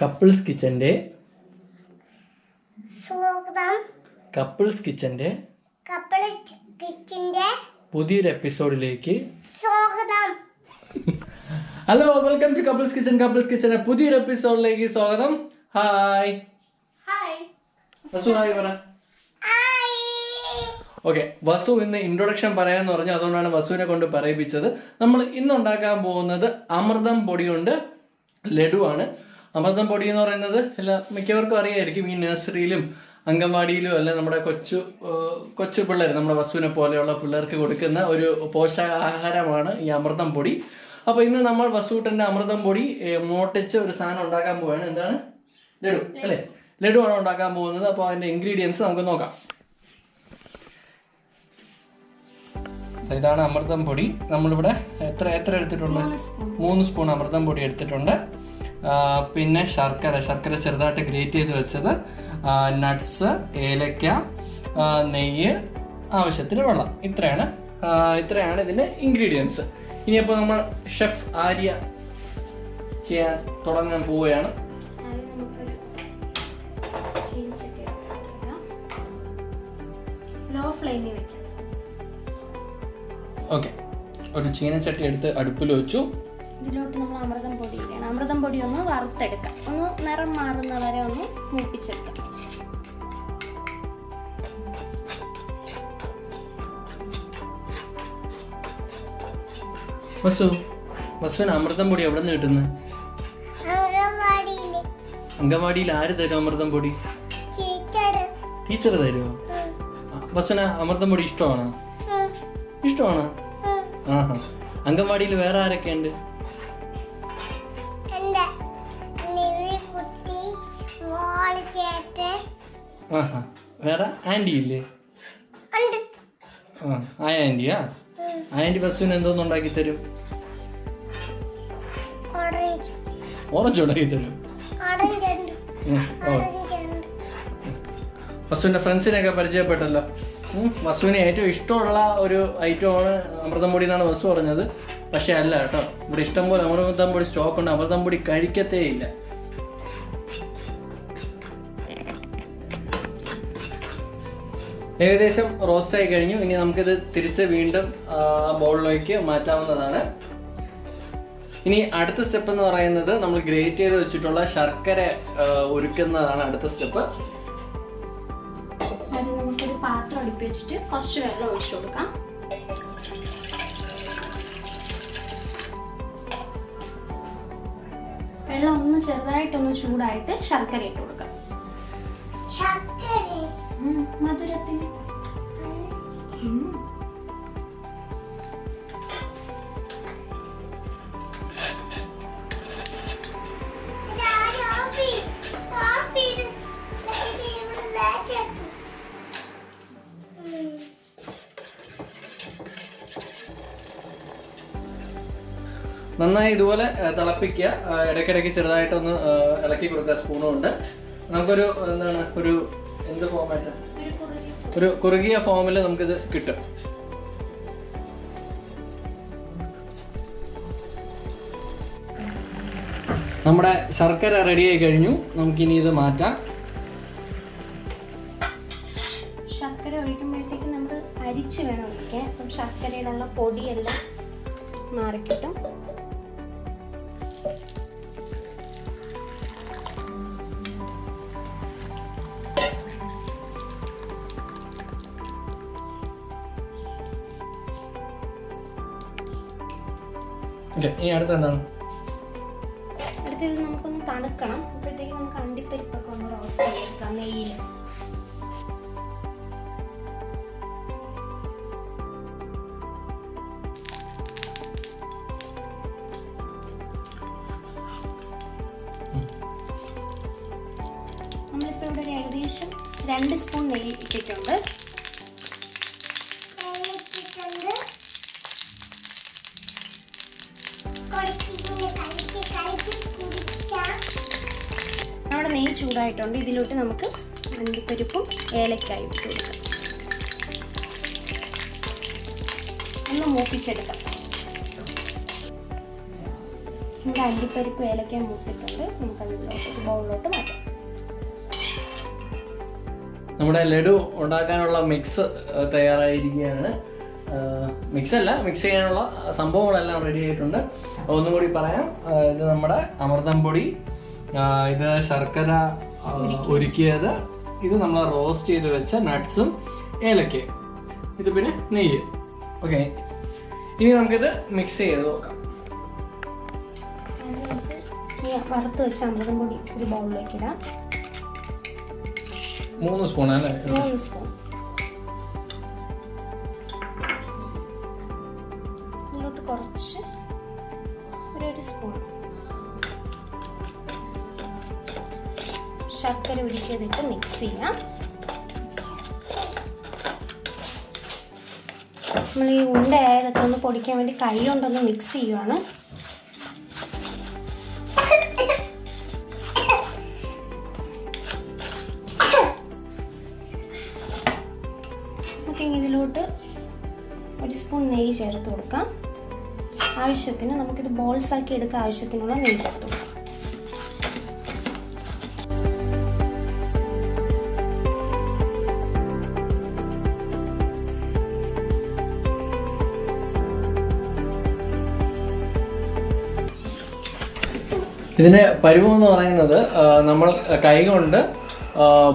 Couples കിച്ചന്റെ പുതിയൊരു എപ്പിസോഡിലേക്ക് സ്വാഗതം. ഹലോ, വെൽക്കം ടു കപ്പിൾസ് കിച്ചന്റെ പുതിയൊരു എപ്പിസോഡിലേക്ക് സ്വാഗതം. ഹായ് വസു, ഹായ് പറ. ഓക്കെ, വസു ഇന്ന് ഇൻട്രൊഡക്ഷൻ പറയാന്ന് പറഞ്ഞു, അതുകൊണ്ടാണ് വസുവിനെ കൊണ്ട് പറയിപ്പിച്ചത്. നമ്മൾ ഇന്ന് ഉണ്ടാക്കാൻ പോകുന്നത് അമൃതം പൊടി കൊണ്ട് ലഡു ആണ്. അമൃതം പൊടി എന്ന് പറയുന്നത് മിക്കവർക്കും അറിയായിരിക്കും. ഈ നഴ്സറിയിലും അംഗൻവാടിയിലും അല്ല നമ്മുടെ കൊച്ചു പിള്ളേർ, നമ്മുടെ വസുവിനെ പോലെയുള്ള പിള്ളേർക്ക് കൊടുക്കുന്ന ഒരു പോഷകാഹാരമാണ് ഈ അമൃതം പൊടി. അപ്പോൾ ഇന്ന് നമ്മൾ വസുവിൻ്റെ അമൃതം പൊടി മോട്ടിച്ച് ഒരു സാധനം ഉണ്ടാക്കാൻ പോവുകയാണ്. എന്താണ്? ലഡു അല്ലേ? ലഡു ആണ് ഉണ്ടാക്കാൻ പോകുന്നത്. അപ്പോൾ അതിൻ്റെ ഇൻഗ്രീഡിയൻസ് നമുക്ക് നോക്കാം. ഇതാണ് അമൃതം പൊടി. നമ്മളിവിടെ എത്ര എടുത്തിട്ടുണ്ട്? 3 സ്പൂൺ അമൃതം പൊടി എടുത്തിട്ടുണ്ട്. പിന്നെ ശർക്കര ചെറുതായിട്ട് ഗ്രേറ്റ് ചെയ്ത് വെച്ചത്, നട്ട്സ്, ഏലക്ക, നെയ്യ്, ആവശ്യത്തിന് വെള്ളം. ഇത്രയാണ് ഇതിൻ്റെ ഇൻഗ്രീഡിയൻസ്. ഇനിയിപ്പോൾ നമ്മൾ ഷെഫ് ആര്യ ചെയ്യാൻ തുടങ്ങാൻ പോവുകയാണ്. ഓക്കെ, ഒരു ചീനച്ചട്ടി എടുത്ത് അടുപ്പിൽ വെച്ചു. ഇതിലോട്ട് നമ്മൾ അമൃതം പൊടി ഇടണം. അമൃതം പൊടി ഒന്ന് വറുത്തെടുക്കാം, ഒന്ന് നിറം മാറുന്ന വരെ ഒന്ന് മൂപ്പിച്ചെടുക്കാം. വസുവിന് അമൃതം പൊടി എവിടെ നിന്ന് കിട്ടുന്നത്? അംഗൻവാടിയിൽ ആര് തരും അമൃതം പൊടി? ടീച്ചർ തരുമോ? വസുവിന് അമൃതം പൊടി ഇഷ്ടമാണോ? ആഹാ. അംഗൻവാടിയിൽ വേറെ ആരൊക്കെ ഉണ്ട്? ആഹാ. വേറെ ആൻറ്റി ഇല്ലേ? ആൻറ്റിയാ? ആൻറ്റി വസുവിന് എന്തോന്ന് ഉണ്ടാക്കി തരും? ഓറഞ്ച് ഉണ്ടാക്കി തരും. വസുവിന്റെ ഫ്രണ്ട്സിനെയൊക്കെ പരിചയപ്പെട്ടല്ലോ. വസുവിന് ഏറ്റവും ഇഷ്ടമുള്ള ഒരു ഐറ്റമാണ് അമൃതം പൊടി എന്നാണ് വസു പറഞ്ഞത്. പക്ഷെ അല്ല കേട്ടോ, ഇവിടെ ഇഷ്ടംപോലെ അമൃതം പൊടി സ്റ്റോക്ക് ഉണ്ട്. അമൃതം പൊടി കഴിക്കത്തേ ഇല്ല. ഏകദേശം റോസ്റ്റായി കഴിഞ്ഞു. ഇനി നമുക്കിത് തിരിച്ച് വീണ്ടും ബൗളിലേക്ക് മാറ്റാവുന്നതാണ്. ഇനി അടുത്ത സ്റ്റെപ്പ് എന്ന് പറയുന്നത് നമ്മൾ ഗ്രേറ്റ് ചെയ്ത് വെച്ചിട്ടുള്ള ശർക്കര ഉരുക്കുന്നതാണ് അടുത്ത സ്റ്റെപ്പ്. നമുക്കൊരു പാത്രം അടുപ്പി വെച്ചിട്ട് കുറച്ച് വെള്ളം ഒഴിച്ചു കൊടുക്കാം. വെള്ളം ഒന്ന് ചെറുതായിട്ടൊന്ന് ചൂടായിട്ട് ശർക്കര ഇട്ട് കൊടുക്കാം. മധുരത്തിന് നന്നായി ഇതുപോലെ തിളപ്പിക്കുക. ഇടയ്ക്കിടയ്ക്ക് ചെറുതായിട്ടൊന്ന് ഇളക്കി കൊടുക്കുക സ്പൂണും കൊണ്ട്. നമുക്കൊരു എന്ത് ഫോമായിട്ട് ഒരു കുറുകിയ ഫോമിൽ നമുക്കിത് കിട്ടും. നമ്മുടെ ശർക്കര റെഡിയായി കഴിഞ്ഞു. നമുക്കിനി ഇത് മാറ്റാം. ശർക്കര ഒഴിക്കുമ്പോഴത്തേക്ക് നമ്മൾ അരിച്ച് വേണം ഒഴിക്കാൻ. അപ്പം ശർക്കരയിലുള്ള പൊടിയെല്ലാം മാറിക്കിട്ടും. ഇനി അടുത്ത എന്താണ്? അടുത്തത് നമുക്കൊന്ന് തണുക്കണം. അപ്പോഴത്തേക്ക് നമുക്ക് അണ്ടിപ്പരിപ്പൊക്കെ ഒന്ന് റോസ്റ്റ് ചെയ്തെടുക്കാം നെയ്യിൽ. നമ്മളിപ്പോൾ ഇവിടെ ഒരു ഏകദേശം 2 സ്പൂൺ നെയ്യ് ഇട്ടിട്ടുണ്ട്. നമ്മുടെ നെയ്യ് ചൂടായിട്ടുണ്ട്. ഇതിലോട്ട് നമുക്ക് അണ്ടിപ്പരിപ്പും ഏലക്കായും ഇട്ട് കൊടുക്കാം. ഒന്ന് മൂപ്പിച്ചെടുക്കാം. നമ്മുടെ അണ്ടിപ്പരിപ്പ് ഏലക്ക മൂത്തിട്ടുണ്ട്. നമുക്കതിലോട്ട് ഒരു ബൗൾ നമ്മുടെ ലഡു ഉണ്ടാക്കാനുള്ള മിക്സ് തയ്യാറായിരിക്കുകയാണ്. മിക്സ് ചെയ്യാനുള്ള സംഭവങ്ങളെല്ലാം റെഡി ആയിട്ടുണ്ട്. ഒന്നും കൂടി പറയാം, ഇത് നമ്മുടെ അമൃതം പൊടി, ഇത് ശർക്കര ഉരുക്കിയത്, ഇത് നമ്മൾ റോസ്റ്റ് ചെയ്ത് വെച്ച നട്ട്സും ഏലക്കയും, ഇത് പിന്നെ നെയ്യ്. ഓക്കെ, ഇനി നമുക്കിത് മിക്സ് ചെയ്ത് നോക്കാം. വറുത്ത് വെച്ച അമൃതം പൊടി ഒരു ബൗളിലേക്ക് ഇടാം. 3 സ്പൂൺ അല്ലേ? 3 സ്പൂൺ. ഇതിലോട്ട് കുറച്ച് ഒരു സ്പൂൺ ശർക്കര ഉരുക്കിയതിട്ട് മിക്സ് ചെയ്യാം. നമ്മൾ ഈ ഉണ്ട ആയതൊക്കെ ഒന്ന് പൊടിക്കാൻ വേണ്ടി കൈ കൊണ്ടൊന്ന് മിക്സ് ചെയ്യുവാണ്. ഇതിലോട്ട് 1 സ്പൂൺ നെയ്യ് ചേർത്ത് കൊടുക്കാം. ആവശ്യത്തിന് നമുക്കിത് ബോൾസ് ആക്കി എടുക്കാൻ ആവശ്യത്തിനുള്ള നെയ്യ് ചേർത്ത് കൊടുക്കാം. ഇതിൻ്റെ പരുവം എന്ന് പറയുന്നത് നമ്മൾ കൈ കൊണ്ട്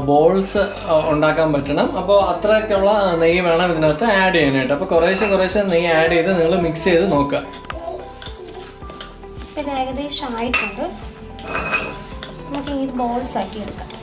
ബോൾസ് ഉണ്ടാക്കാൻ പറ്റണം. അപ്പോൾ അത്രയ്ക്കുള്ള നെയ്യ് വേണം ഇതിനകത്ത് ആഡ് ചെയ്യാനായിട്ട്. അപ്പോൾ കുറേശ്ശെ നെയ്യ് ആഡ് ചെയ്ത് നിങ്ങൾ മിക്സ് ചെയ്ത് നോക്കുക. ഇത് ഏകദേശം ആയിട്ടുണ്ട്. നമുക്ക് ഈ ബോൾസ് ആക്കി എടുക്കാം.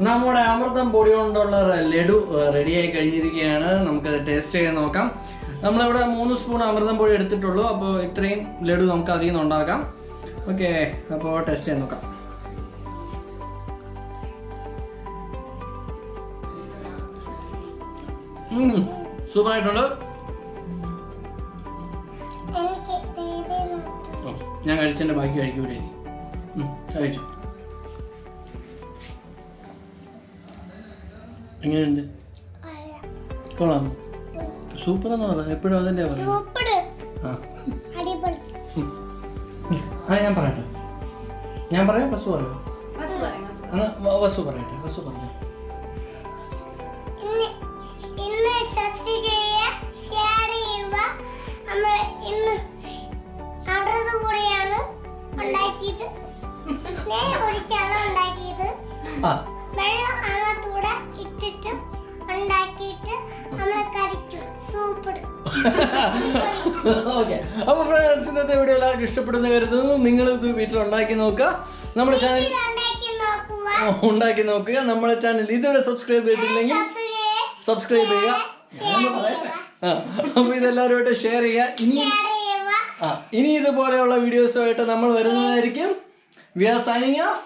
നമ്മുടെ അമൃതം പൊടി കൊണ്ടുള്ള ലഡു റെഡിയായി കഴിഞ്ഞിരിക്കുകയാണ്. നമുക്കത് ടേസ്റ്റ് ചെയ്ത് നോക്കാം. നമ്മളിവിടെ 3 സ്പൂൺ അമൃതം പൊടി എടുത്തിട്ടുള്ളൂ. അപ്പോൾ ഇത്രയും ലഡു നമുക്ക് അതിൽ നിന്ന് ഉണ്ടാക്കാം. ഓക്കെ, അപ്പോൾ ടേസ്റ്റ് ചെയ്ത് നോക്കാം. സൂപ്പറായിട്ടുണ്ട്. ഞാൻ കഴിച്ചതിൻ്റെ ബാക്കി കഴിക്കൂലേ? കഴിച്ചു. എങ്ങനെയുണ്ട്? കൊള്ളാം. സൂപ്പർ എന്ന് പറയാം. എപ്പോഴും അതല്ലേ പറയാം. ഞാൻ പറയട്ടെ. ഞാൻ പറയാം. ബസ് പറയാം. ബസ് പറയട്ടെ. ബസ് പറയാം. ഓക്കെ, അപ്പൊ ഫ്രണ്ട്സ്, ഇന്നത്തെ വീഡിയോ എല്ലാവർക്കും ഇഷ്ടപ്പെടുന്ന കരുതുന്നു. നിങ്ങൾ ഇത് വീട്ടിൽ ഉണ്ടാക്കി നോക്കുക. നമ്മുടെ ചാനൽ ഉണ്ടാക്കി നോക്കുക. നമ്മുടെ ചാനൽ ഇതുവരെ സബ്സ്ക്രൈബ് ചെയ്തിട്ടില്ലെങ്കിൽ സബ്സ്ക്രൈബ് ചെയ്യുക. അപ്പൊ ഇതെല്ലാവരുമായിട്ട് ഷെയർ ചെയ്യുക. ഇനി ഇതുപോലെയുള്ള വീഡിയോസുമായിട്ട് നമ്മൾ വരുന്നതായിരിക്കും. We are signing of.